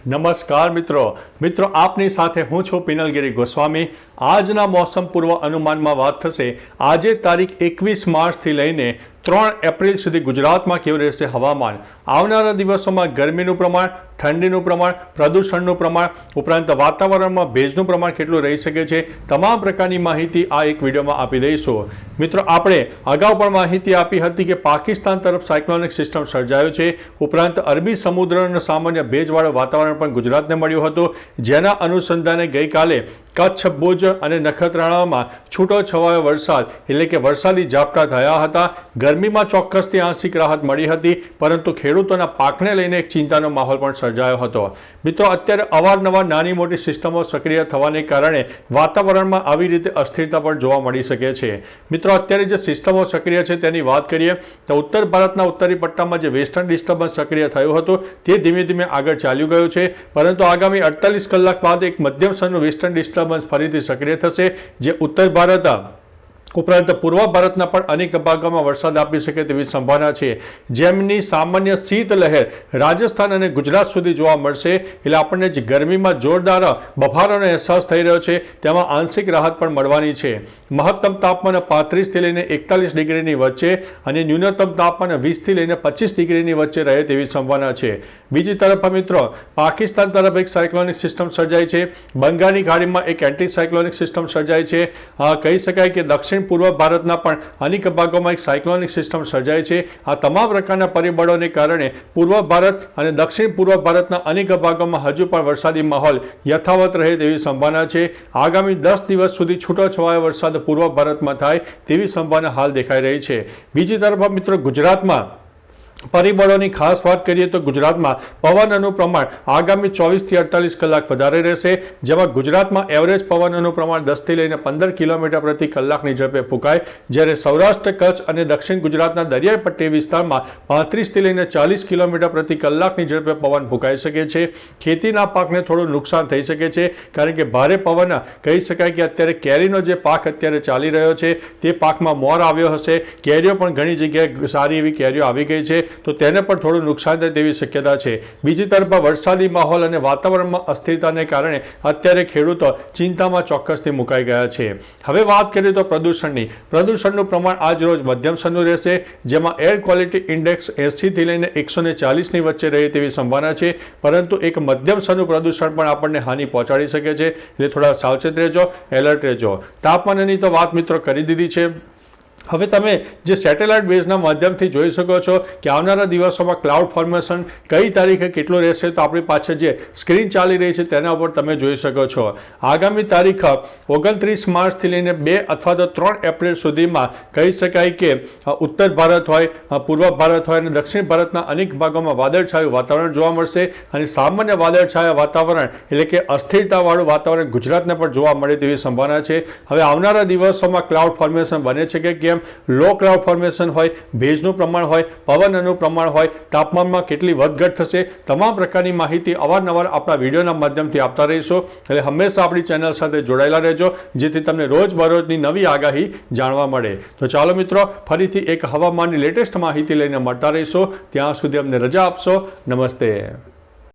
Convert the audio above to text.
નમસ્કાર મિત્રો આપની સાથે હું છું પિનલગીરી ગોસ્વામી। આજના મોસમ પૂર્વ અનુમાનમાં વાત થશે। આજે તારીખ 21 માર્ચથી લઈને 3 એપ્રિલ સુધી ગુજરાતમાં કેવું રહેશે હવામાન। આવનારા દિવસોમાં ગરમીનું પ્રમાણ, ઠંડીનું પ્રમાણ, પ્રદૂષણનું પ્રમાણ ઉપરાંત વાતાવરણમાં ભેજનું પ્રમાણ કેટલું રહી શકે છે, તમામ પ્રકારની માહિતી આ એક વિડીયોમાં આપી દઈશું। મિત્રો, આપણે અગાઉ પણ માહિતી આપી હતી કે પાકિસ્તાન તરફ સાયક્લોનિક સિસ્ટમ સર્જાયું છે, ઉપરાંત અરબી સમુદ્રનું સામાન્ય ભેજવાળું વાતાવરણ પણ ગુજરાતને મળ્યું હતું, જેના અનુસંધાને ગઈકાલે કચ્છ, ભુજ અને નખત્રાણામાં છૂટો છવાયો વરસાદ એટલે કે વરસાદી ઝાપટા થયા હતા। ગરમીમાં ચોક્કસથી આંશિક રાહત મળી હતી, પરંતુ ખેડૂતોના પાકને લઈને એક ચિંતાનો માહોલ પણ સર્જાયો હતો। મિત્રો, અત્યારે અવારનવાર નાની મોટી સિસ્ટમો સક્રિય થવાને કારણે વાતાવરણમાં આવી રીતે અસ્થિરતા પણ જોવા મળી શકે છે। મિત્રો, અત્યારે જે સિસ્ટમો સક્રિય છે તેની વાત કરીએ તો ઉત્તર ભારતના ઉત્તરી પટ્ટામાં જે વેસ્ટર્ન ડિસ્ટર્બન્સ સક્રિય થયું હતું તે ધીમે ધીમે આગળ ચાલ્યું ગયું છે, પરંતુ આગામી 48 કલાક બાદ એક મધ્યમ સ્તરનું વેસ્ટર્ન ડિસ્ટર્બન્સ ફરીથી સક્રિય થશે, જે ઉત્તર ભારત ઉપરાંત પૂર્વ ભારતના પણ અનેક ભાગોમાં વરસાદ આપી શકે તેવી સંભાવના છે, જેમની સામાન્ય શીત લહેર રાજસ્થાન અને ગુજરાત સુધી જોવા મળશે। એટલે આપણને જે ગરમીમાં જોરદાર બફારાનો અહેસાસ થઈ રહ્યો છે તેમાં આંશિક રાહત પણ મળવાની છે। મહત્તમ તાપમાન 35 થી લઈને 41 ડિગ્રીની વચ્ચે અને ન્યૂનતમ તાપમાન 20 થી લઈને 25 ડિગ્રીની વચ્ચે રહે તેવી સંભાવના છે। બીજી તરફ મિત્રો, પાકિસ્તાન તરફ એક સાયક્લોનિક સિસ્ટમ સર્જાઈ છે, બંગાળની ખાડીમાં એક એન્ટી સાયક્લોનિક સિસ્ટમ સર્જાઈ છે। કહી શકાય કે દક્ષિણ પૂર્વ ભારતના પણ અનેક ભાગોમાં એક સાયક્લોનિક સિસ્ટમ સર્જાય છે। આ તમામ પ્રકારના પરિબળોને કારણે પૂર્વ ભારત અને દક્ષિણ પૂર્વ ભારતના અનેક ભાગોમાં હજુ પણ વરસાદી માહોલ યથાવત રહે તેવી સંભાવના છે। આગામી 10 દિવસ સુધી છૂટોછવાયો વરસાદ પૂર્વ ભારતમાં થાય તેવી સંભાવના હાલ દેખાઈ રહી છે। બીજી તરફ મિત્રો, ગુજરાતમાં પરિબળોની ખાસ વાત કરીએ તો ગુજરાતમાં પવનનું પ્રમાણ આગામી 24 થી 48 કલાક વધારે રહેશે, જેમાં ગુજરાતમાં એવરેજ પવનનું પ્રમાણ 10 થી લઈને 15 કિલોમીટર પ્રતિ કલાકની ઝડપે ફૂંકાય, જ્યારે સૌરાષ્ટ્ર, કચ્છ અને દક્ષિણ ગુજરાતના દરિયાઈ પટ્ટી વિસ્તારમાં 35 થી લઈને 40 કિલોમીટર પ્રતિ કલાકની ઝડપે પવન ફૂંકાઈ શકે છે। ખેતીના પાકને થોડું નુકસાન થઈ શકે છે, કારણ કે ભારે પવન કહી શકાય કે અત્યારે કેરીનો જે પાક અત્યારે ચાલી રહ્યો છે તે પાકમાં મોર આવ્યો હશે, કેરીઓ પણ ઘણી જગ્યાએ સારી એવી કેરીઓ આવી ગઈ છે, તો તેને પણ થોડું નુકસાન થાય તેવી શક્યતા છે। બીજી તરફ વરસાદી માહોલ અને વાતાવરણમાં અસ્થિરતાને કારણે અત્યારે ખેડૂતો ચિંતામાં ચોક્કસથી મુકાઈ ગયા છે। હવે વાત કરીએ તો પ્રદૂષણનું પ્રમાણ આજ રોજ મધ્યમ સ્તરનું રહેશે, જેમાં એર ક્વોલિટી ઇન્ડેક્સ 80 થી લઈને 140 ની વચ્ચે રહે તેવી સંભાવના છે, પરંતુ એક મધ્યમ સ્તરનું પ્રદૂષણ પણ આપણને હાનિ પહોંચાડી શકે છે, એટલે થોડા સાવચેત રહેજો, એલર્ટ રહેજો। તાપમાનની તો વાત મિત્રો કરી દીધી છે। હવે તમે જે સેટેલાઇટ બેઝના માધ્યમથી જોઈ શકો છો કે આવનારા દિવસોમાં ક્લાઉડ ફોર્મેશન કઈ તારીખે કેટલું રહેશે, તો આપણી પાછળ જે સ્ક્રીન ચાલી રહી છે તેના ઉપર તમે જોઈ શકો છો। આગામી તારીખ 29 માર્ચથી લઈને 2 અથવા તો 3 એપ્રિલ સુધીમાં કહી શકાય કે ઉત્તર ભારત હોય, પૂર્વ ભારત હોય અને દક્ષિણ ભારતના અનેક ભાગોમાં વાદળછાયું વાતાવરણ જોવા મળશે, અને સામાન્ય વાદળછાયા વાતાવરણ એટલે કે અસ્થિરતાવાળું વાતાવરણ ગુજરાતને પણ જોવા મળે તેવી સંભાવના છે। હવે આવનારા દિવસોમાં ક્લાઉડ ફોર્મેશન બને છે કે કેમ, લો ક્લાઉડ ફોર્મેશન હોય, ભેજનું પ્રમાણ હોય, પવનનું પ્રમાણ હોય, તાપમાનમાં કેટલી વધઘટ થશે, તમામ પ્રકારની માહિતી અવારનવાર આપણા વિડીયોના માધ્યમથી આપતા રહીશું। એટલે હંમેશા આપણી ચેનલ સાથે જોડાયેલા રહેજો, જેથી તમને રોજબરોજની નવી આગાહી જાણવા મળે। તો ચાલો મિત્રો, ફરીથી એક હવામાનની લેટેસ્ટ માહિતી લઈને મળતા રહીશું। ત્યાં સુધી અમને રજા આપશો। નમસ્તે।